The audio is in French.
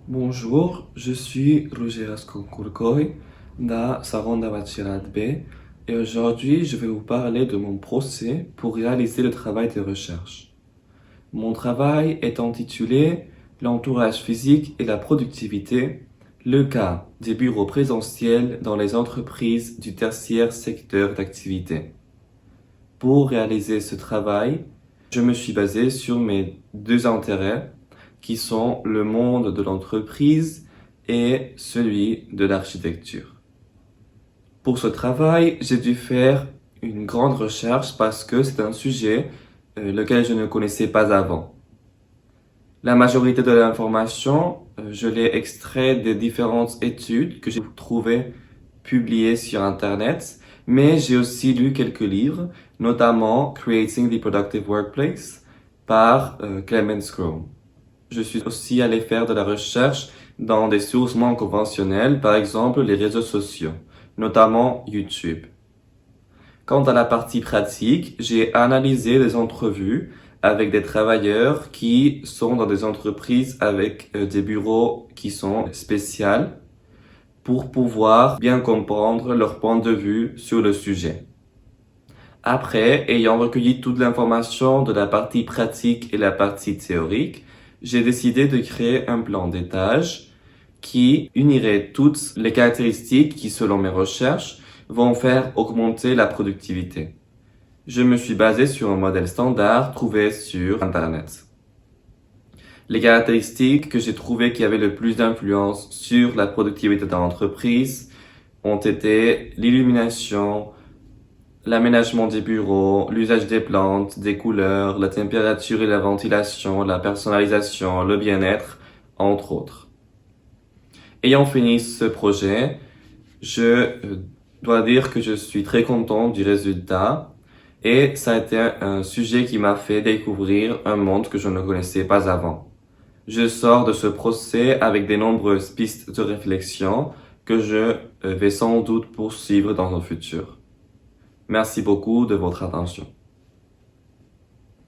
Bonjour, je suis Roger Asconcourcoy da Seconda Bachelor B et aujourd'hui je vais vous parler de mon procès pour réaliser le travail de recherche. Mon travail est intitulé L'entourage physique et la productivité, le cas des bureaux présentiels dans les entreprises du tertiaire secteur d'activité. Pour réaliser ce travail, je me suis basé sur mes deux intérêts qui sont le monde de l'entreprise et celui de l'architecture. Pour ce travail, j'ai dû faire une grande recherche parce que c'est un sujet lequel je ne connaissais pas avant. La majorité de l'information, je l'ai extrait des différentes études que j'ai trouvées publiées sur Internet, mais j'ai aussi lu quelques livres, notamment Creating the Productive Workplace par Clemens Krone. Je suis aussi allé faire de la recherche dans des sources moins conventionnelles, par exemple les réseaux sociaux, notamment YouTube. Quant à la partie pratique, j'ai analysé des entrevues avec des travailleurs qui sont dans des entreprises avec des bureaux qui sont spéciaux pour pouvoir bien comprendre leur point de vue sur le sujet. Après, ayant recueilli toute l'information de la partie pratique et la partie théorique, j'ai décidé de créer un plan d'étage qui unirait toutes les caractéristiques qui, selon mes recherches, vont faire augmenter la productivité. Je me suis basé sur un modèle standard trouvé sur Internet. Les caractéristiques que j'ai trouvées qui avaient le plus d'influence sur la productivité de l'entreprise ont été l'illumination, l'aménagement des bureaux, l'usage des plantes, des couleurs, la température et la ventilation, la personnalisation, le bien-être, entre autres. Ayant fini ce projet, je dois dire que je suis très content du résultat et ça a été un sujet qui m'a fait découvrir un monde que je ne connaissais pas avant. Je sors de ce procès avec de nombreuses pistes de réflexion que je vais sans doute poursuivre dans le futur. Merci beaucoup de votre attention.